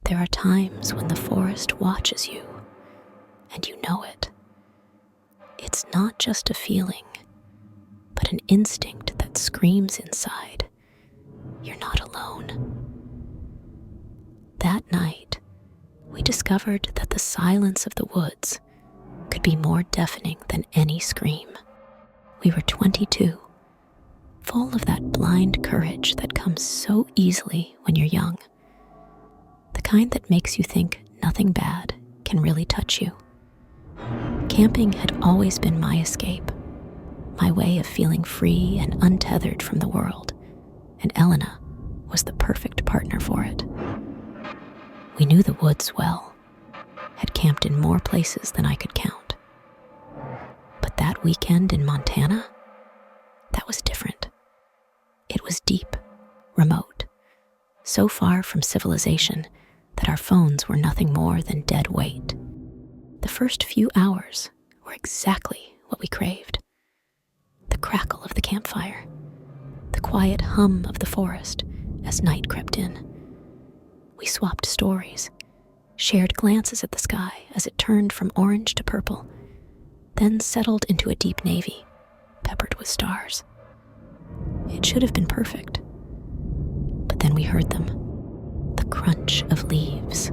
There are times when the forest watches you, and you know it. It's not just a feeling, but an instinct that screams inside, you're not alone. That night, we discovered that the silence of the woods could be more deafening than any scream. We were 22, full of that blind courage that comes so easily when you're young. The kind that makes you think nothing bad can really touch you. Camping had always been my escape, my way of feeling free and untethered from the world, and Elena was the perfect partner for it. We knew the woods well, had camped in more places than I could count. But that weekend in Montana, that was different. It was deep, remote, so far from civilization that our phones were nothing more than dead weight. The first few hours were exactly what we craved. The crackle of the campfire, the quiet hum of the forest as night crept in. We swapped stories, shared glances at the sky as it turned from orange to purple, then settled into a deep navy, peppered with stars. It should have been perfect. But then we heard them, the crunch of leaves,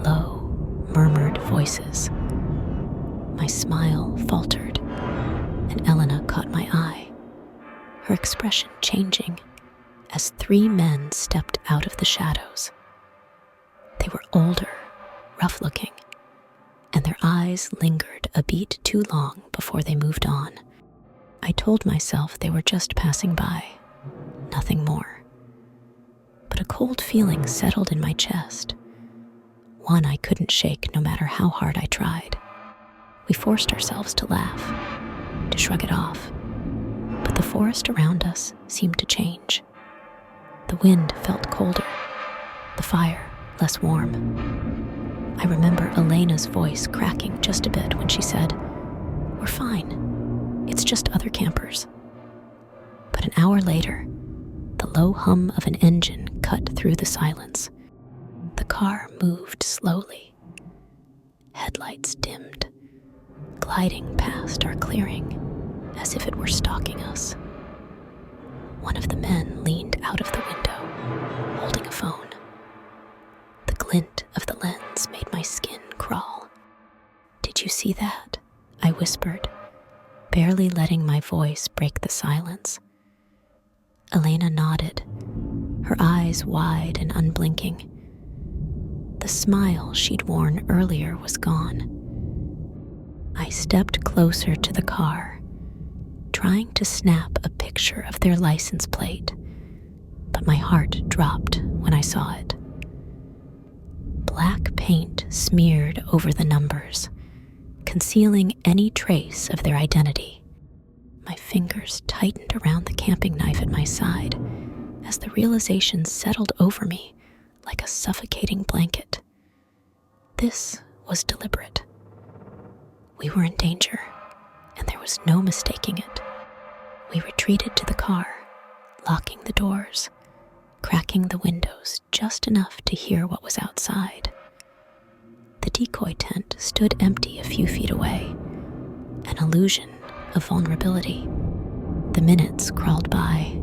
low, murmured voices. My smile faltered, and Elena caught my eye, her expression changing as 3 men stepped out of the shadows. They were older, rough-looking, and their eyes lingered a beat too long before they moved on. I told myself they were just passing by, nothing more. But a cold feeling settled in my chest, one I couldn't shake no matter how hard I tried. We forced ourselves to laugh, to shrug it off, but the forest around us seemed to change. The wind felt colder, the fire less warm. I remember Elena's voice cracking just a bit when she said, "We're fine. It's just other campers." But an hour later, the low hum of an engine cut through the silence. The car moved slowly. Headlights dimmed, gliding past our clearing as if it were stalking us. One of the men leaned out of the window, holding a phone. The glint of the lens made my skin crawl. "Did you see that?" I whispered, barely letting my voice break the silence. Elena nodded, her eyes wide and unblinking. The smile she'd worn earlier was gone. I stepped closer to the car, trying to snap a picture of their license plate, but my heart dropped when I saw it. Black paint smeared over the numbers, concealing any trace of their identity. My fingers tightened around the camping knife at my side as the realization settled over me like a suffocating blanket. This was deliberate. We were in danger, and there was no mistaking it. We retreated to the car, locking the doors, cracking the windows just enough to hear what was outside. The decoy tent stood empty a few feet away, an illusion of vulnerability. The minutes crawled by,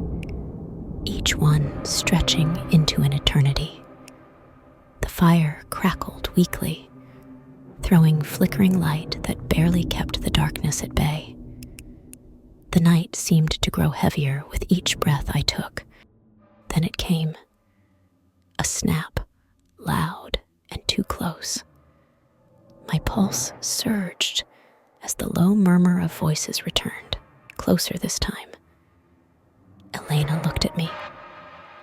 each one stretching into an eternity. The fire crackled weakly, throwing flickering light that barely kept the darkness at bay. The night seemed to grow heavier with each breath I took. Then it came. A snap, loud and too close. My pulse surged as the low murmur of voices returned, closer this time. Elena looked at me,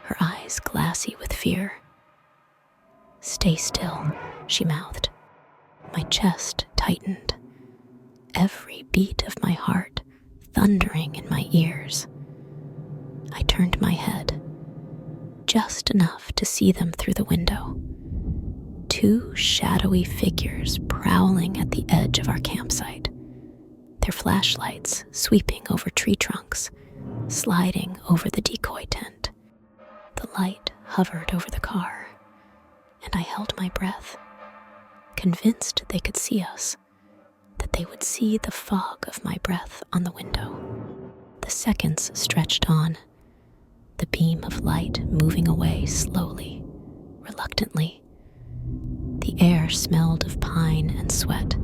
her eyes glassy with fear. "Stay still," she mouthed. My chest tightened, every beat of my heart thundering in my ears. I turned my head, just enough to see them through the window. 2 shadowy figures prowling at the edge of our campsite, their flashlights sweeping over tree trunks, sliding over the decoy tent. The light hovered over the car, and I held my breath, convinced they could see us, that they would see the fog of my breath on the window. The seconds stretched on, the beam of light moving away slowly, reluctantly. The air smelled of pine and sweat.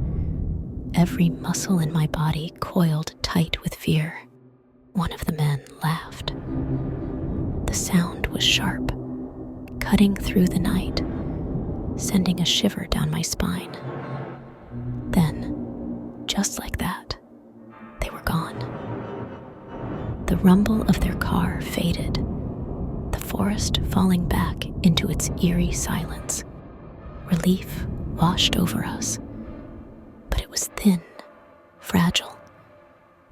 Every muscle in my body coiled tight with fear. One of the men laughed. The sound was sharp, cutting through the night, sending a shiver down my spine. Then, just like that, they were gone. The rumble of their car faded, the forest falling back into its eerie silence. Relief washed over us, but it was thin, fragile,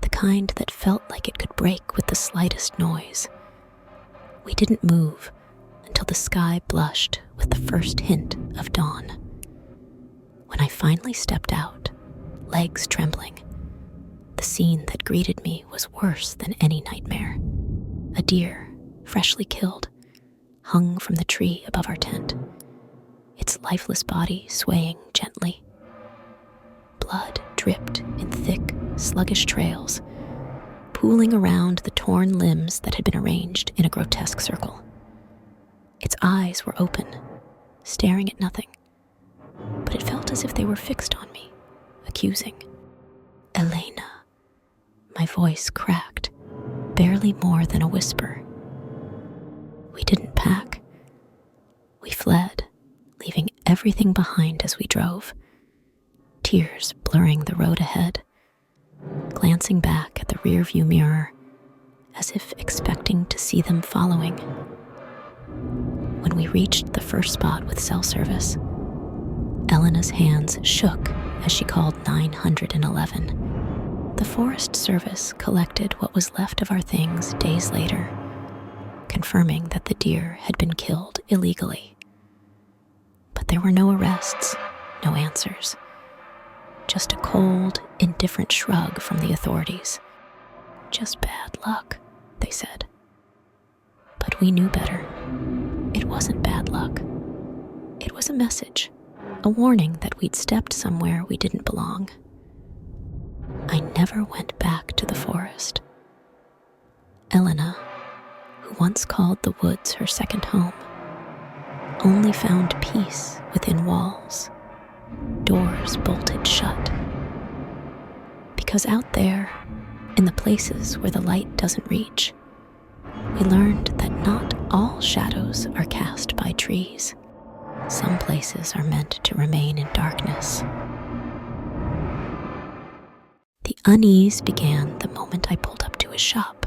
the kind that felt like it could break with the slightest noise. We didn't move until the sky blushed with the first hint of dawn. When I finally stepped out, legs trembling, the scene that greeted me was worse than any nightmare. A deer, freshly killed, hung from the tree above our tent, its lifeless body swaying gently. Blood dripped in thick, sluggish trails, pooling around the torn limbs that had been arranged in a grotesque circle. Its eyes were open, staring at nothing, but it felt as if they were fixed on me, accusing. Elena. My voice cracked, barely more than a whisper. We didn't pack. We fled, leaving everything behind as we drove, tears blurring the road ahead, glancing back at the rearview mirror as if expecting to see them following. When we reached the first spot with cell service, Elena's hands shook as she called 911. The Forest Service collected what was left of our things days later, confirming that the deer had been killed illegally. But there were no arrests, no answers. Just a cold, indifferent shrug from the authorities. Just bad luck, they said. But we knew better. It wasn't bad luck. It was a message, a warning that we'd stepped somewhere we didn't belong. I never went back to the forest. Elena, who once called the woods her second home, only found peace within walls, doors bolted shut. Because out there, in the places where the light doesn't reach, we learned that not all shadows are cast by trees. Some places are meant to remain in darkness. The unease began the moment I pulled up to his shop.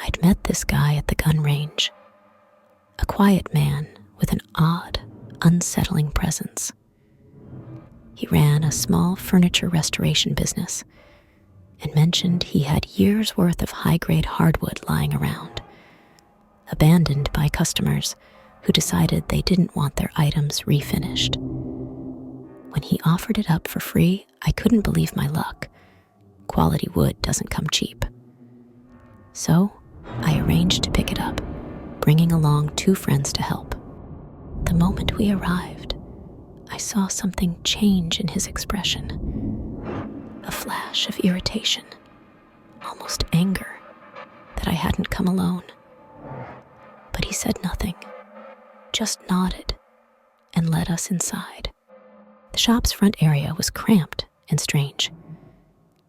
I'd met this guy at the gun range, a quiet man with an odd, unsettling presence. He ran a small furniture restoration business and mentioned he had years' worth of high-grade hardwood lying around, abandoned by customers who decided they didn't want their items refinished. When he offered it up for free, I couldn't believe my luck. Quality wood doesn't come cheap. So I arranged to pick it up, bringing along 2 friends to help. The moment we arrived, I saw something change in his expression. A flash of irritation, almost anger, that I hadn't come alone. But he said nothing, just nodded and led us inside. The shop's front area was cramped and strange.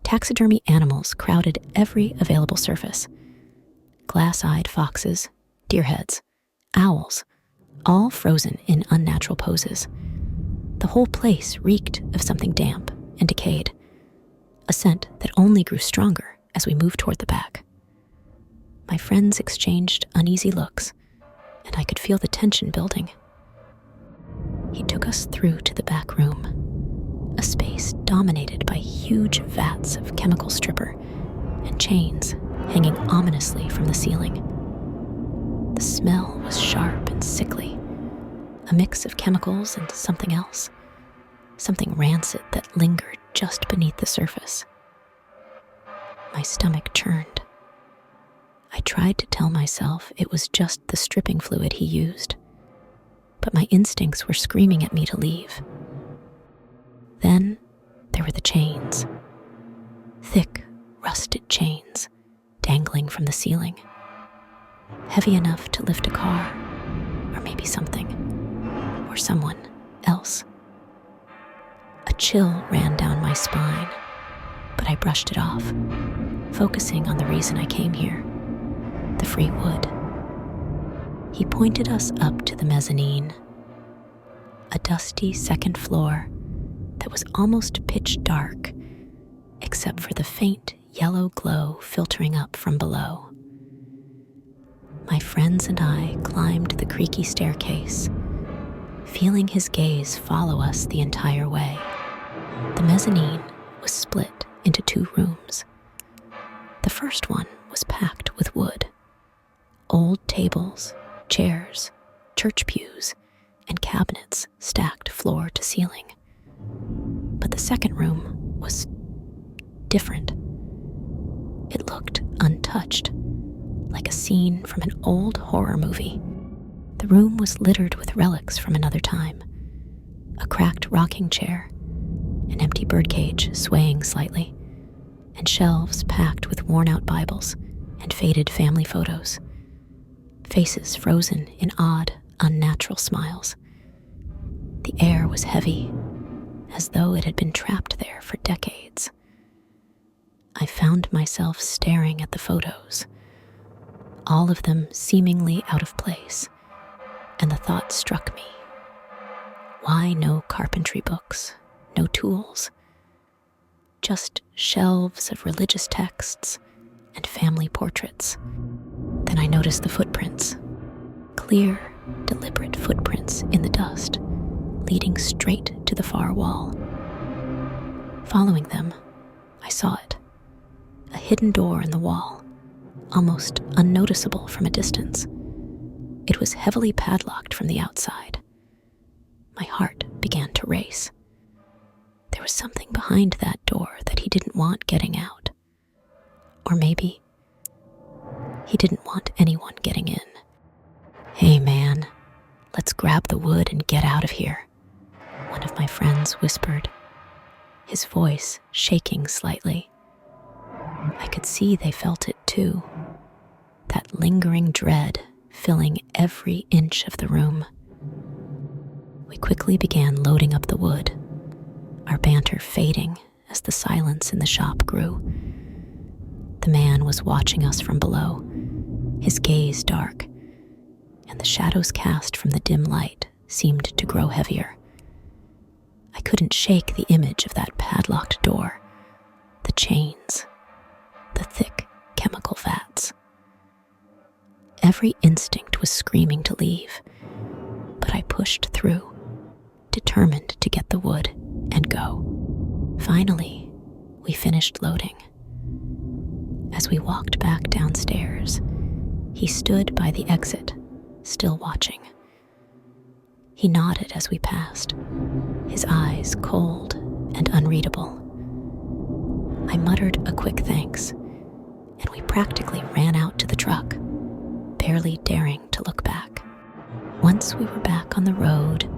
Taxidermy animals crowded every available surface. Glass-eyed foxes, deerheads, owls, all frozen in unnatural poses. The whole place reeked of something damp and decayed, a scent that only grew stronger as we moved toward the back. My friends exchanged uneasy looks, and I could feel the tension building. He took us through to the back room, a space dominated by huge vats of chemical stripper and chains hanging ominously from the ceiling. The smell was sharp and sickly, a mix of chemicals and something else, something rancid that lingered just beneath the surface. My stomach churned. I tried to tell myself it was just the stripping fluid he used, but my instincts were screaming at me to leave. Then there were the chains. Thick, rusted chains dangling from the ceiling, heavy enough to lift a car, or maybe something, or someone else. A chill ran down my spine, but I brushed it off, focusing on the reason I came here, the free wood. He pointed us up to the mezzanine, a dusty second floor that was almost pitch dark, except for the faint yellow glow filtering up from below. My friends and I climbed the creaky staircase, feeling his gaze follow us the entire way. The mezzanine was split into 2 rooms. The first one was packed with wood. Old tables, chairs, church pews, and cabinets stacked floor to ceiling. But the second room was different. It looked untouched, like a scene from an old horror movie. The room was littered with relics from another time. A cracked rocking chair, an empty birdcage swaying slightly, and shelves packed with worn-out Bibles and faded family photos. Faces frozen in odd, unnatural smiles. The air was heavy, as though it had been trapped there for decades. I found myself staring at the photos, all of them seemingly out of place, and the thought struck me. Why no carpentry books, no tools? Just shelves of religious texts and family portraits. Then I noticed the footprints. Clear, deliberate footprints in the dust, leading straight to the far wall. Following them, I saw it. A hidden door in the wall, almost unnoticeable from a distance. It was heavily padlocked from the outside. My heart began to race. There was something behind that door that he didn't want getting out. Or maybe he didn't want anyone getting in. "Hey man, let's grab the wood and get out of here," one of my friends whispered, his voice shaking slightly. I could see they felt it too, that lingering dread filling every inch of the room. We quickly began loading up the wood, our banter fading as the silence in the shop grew. The man was watching us from below, his gaze dark, and the shadows cast from the dim light seemed to grow heavier. I couldn't shake the image of that padlocked door, the chains, the thick chemical vats. Every instinct was screaming to leave, but I pushed through, determined to get the wood and go. Finally, we finished loading. As we walked back downstairs, he stood by the exit, still watching. He nodded as we passed, his eyes cold and unreadable. I muttered a quick thanks, and we practically ran out to the truck, barely daring to look back. Once we were back on the road,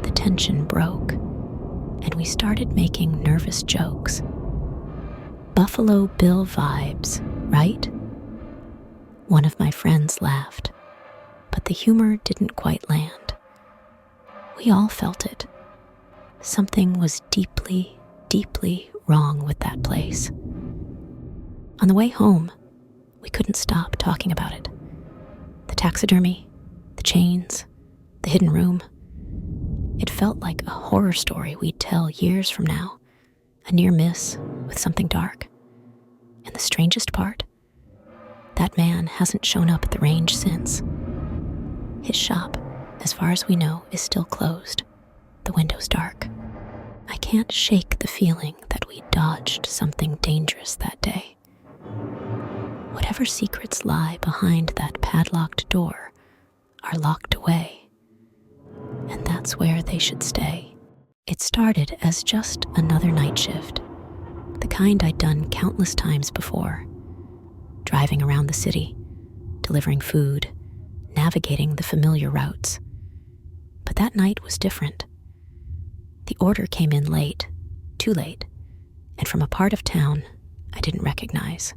the tension broke, and we started making nervous jokes. Buffalo Bill vibes, right? One of my friends laughed, but the humor didn't quite land. We all felt it. Something was deeply, deeply wrong with that place. On the way home, we couldn't stop talking about it. The taxidermy, the chains, the hidden room. It felt like a horror story we'd tell years from now, a near miss with something dark. And the strangest part, that man hasn't shown up at the range since. His shop, as far as we know, is still closed, the windows dark. I can't shake the feeling that we dodged something dangerous that day. Whatever secrets lie behind that padlocked door are locked away, and that's where they should stay. It started as just another night shift, the kind I'd done countless times before, driving around the city, delivering food, navigating the familiar routes. But that night was different. The order came in late, too late, and from a part of town I didn't recognize.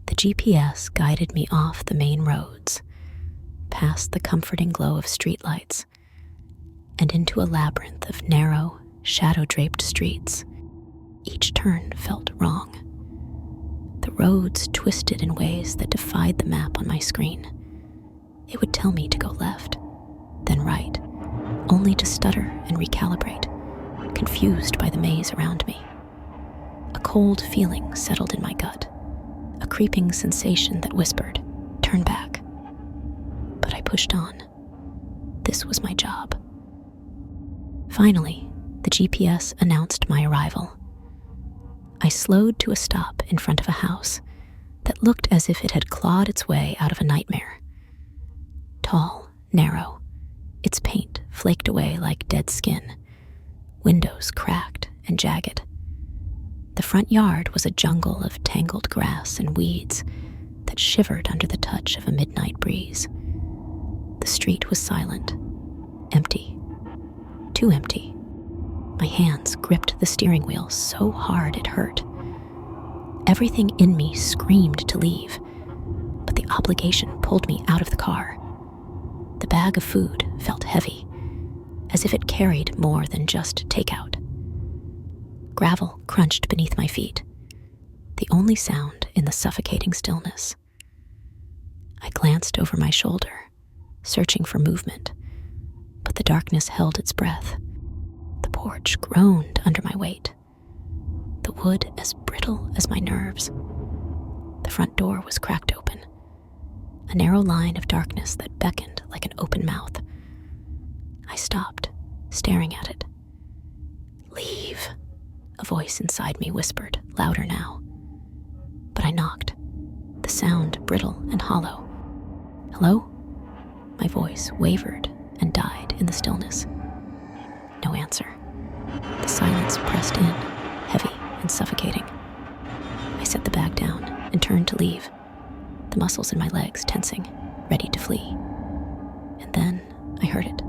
The GPS guided me off the main roads, past the comforting glow of streetlights, and into a labyrinth of narrow, shadow-draped streets. Each turn felt wrong. The roads twisted in ways that defied the map on my screen. It would tell me to go left, then right, only to stutter and recalibrate, confused by the maze around me. A cold feeling settled in my gut, a creeping sensation that whispered, "Turn back." But I pushed on. This was my job. Finally, the GPS announced my arrival. I slowed to a stop in front of a house that looked as if it had clawed its way out of a nightmare. Tall, narrow, its paint flaked away like dead skin, windows cracked and jagged. The front yard was a jungle of tangled grass and weeds that shivered under the touch of a midnight breeze. The street was silent, empty, too empty. My hands gripped the steering wheel so hard it hurt. Everything in me screamed to leave, but the obligation pulled me out of the car. The bag of food felt heavy, as if it carried more than just takeout. Gravel crunched beneath my feet, the only sound in the suffocating stillness. I glanced over my shoulder, searching for movement, but the darkness held its breath. The porch groaned under my weight, the wood as brittle as my nerves. The front door was cracked open, a narrow line of darkness that beckoned like an open mouth. I stopped, staring at it. "Leave," a voice inside me whispered, louder now. But I knocked, the sound brittle and hollow. "Hello?" My voice wavered and died in the stillness. No answer. The silence pressed in, heavy and suffocating. I set the bag down and turned to leave, the muscles in my legs tensing, ready to flee. And then I heard it,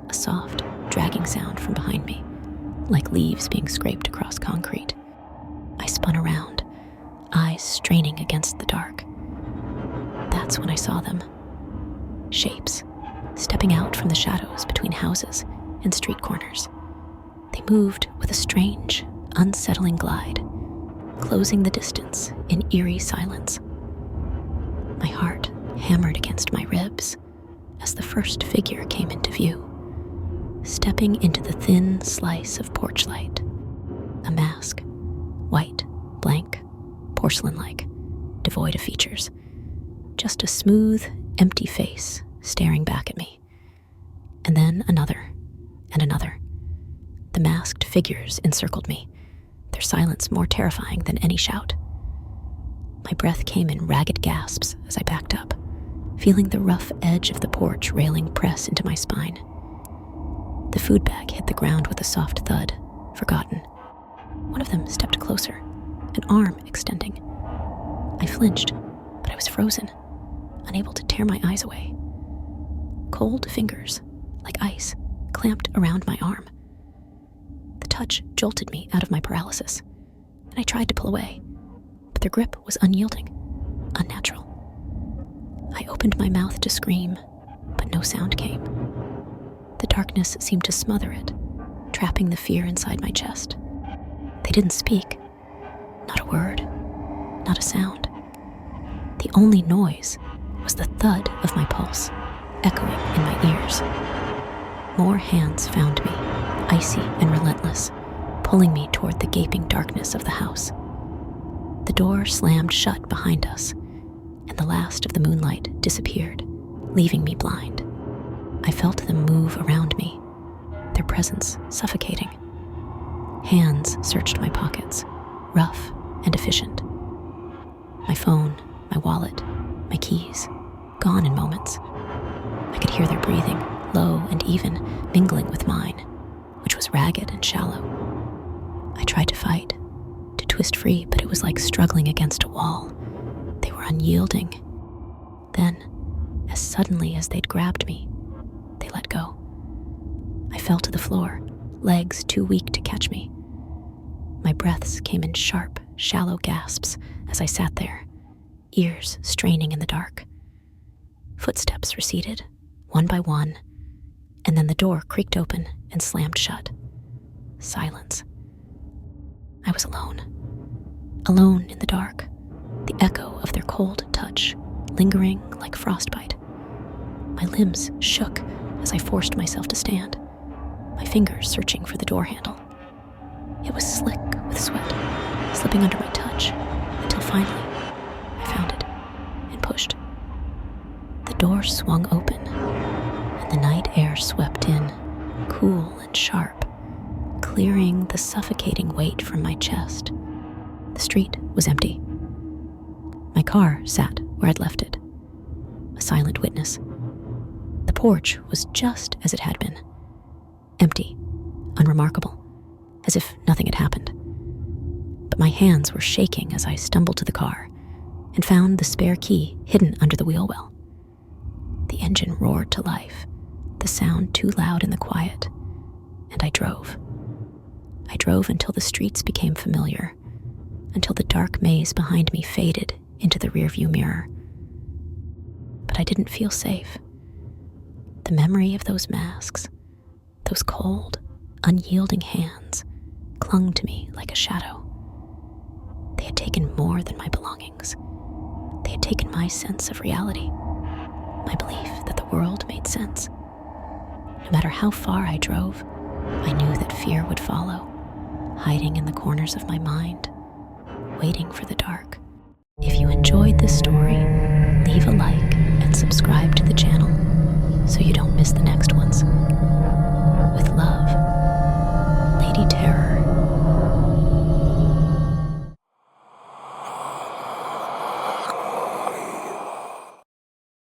a soft, dragging sound from behind me, like leaves being scraped across concrete. I spun around, eyes straining against the dark. That's when I saw them. Shapes, stepping out from the shadows between houses and street corners. They moved with a strange, unsettling glide, closing the distance in eerie silence. My heart hammered against my ribs as the first figure came into view, stepping into the thin slice of porch light. A mask, white, blank, porcelain-like, devoid of features. Just a smooth, empty face staring back at me. And then another, and another. The masked figures encircled me, their silence more terrifying than any shout. My breath came in ragged gasps as I backed up, feeling the rough edge of the porch railing press into my spine. The food bag hit the ground with a soft thud, forgotten. One of them stepped closer, an arm extending. I flinched, but I was frozen, unable to tear my eyes away. Cold fingers, like ice, clamped around my arm. The touch jolted me out of my paralysis, and I tried to pull away, but their grip was unyielding, unnatural. I opened my mouth to scream, but no sound came. The darkness seemed to smother it, trapping the fear inside my chest. They didn't speak. Not a word, not a sound. The only noise was the thud of my pulse, echoing in my ears. More hands found me, icy and relentless, pulling me toward the gaping darkness of the house. The door slammed shut behind us, and the last of the moonlight disappeared, leaving me blind. I felt them move around me, their presence suffocating. Hands searched my pockets, rough and efficient. My phone, my wallet, my keys, gone in moments. I could hear their breathing, low and even, mingling with mine, which was ragged and shallow. I tried to fight, to twist free, but it was like struggling against a wall. They were unyielding. Then, as suddenly as they'd grabbed me, they let fell to the floor, legs too weak to catch me. My breaths came in sharp, shallow gasps as I sat there, ears straining in the dark. Footsteps receded, one by one, and then the door creaked open and slammed shut. Silence. I was alone. Alone in the dark, the echo of their cold touch lingering like frostbite. My limbs shook as I forced myself to stand, my fingers searching for the door handle. It was slick with sweat, slipping under my touch, until finally I found it and pushed. The door swung open, and the night air swept in, cool and sharp, clearing the suffocating weight from my chest. The street was empty. My car sat where I'd left it, a silent witness. The porch was just as it had been, empty, unremarkable, as if nothing had happened. But my hands were shaking as I stumbled to the car and found the spare key hidden under the wheel well. The engine roared to life, the sound too loud in the quiet, and I drove. I drove until the streets became familiar, until the dark maze behind me faded into the rearview mirror. But I didn't feel safe. The memory of those masks, those cold, unyielding hands, clung to me like a shadow. They had taken more than my belongings. They had taken my sense of reality, my belief that the world made sense. No matter how far I drove, I knew that fear would follow, hiding in the corners of my mind, waiting for the dark. If you enjoyed this story, leave a like and subscribe to the channel so you don't miss the next ones. With love, Lady Terror.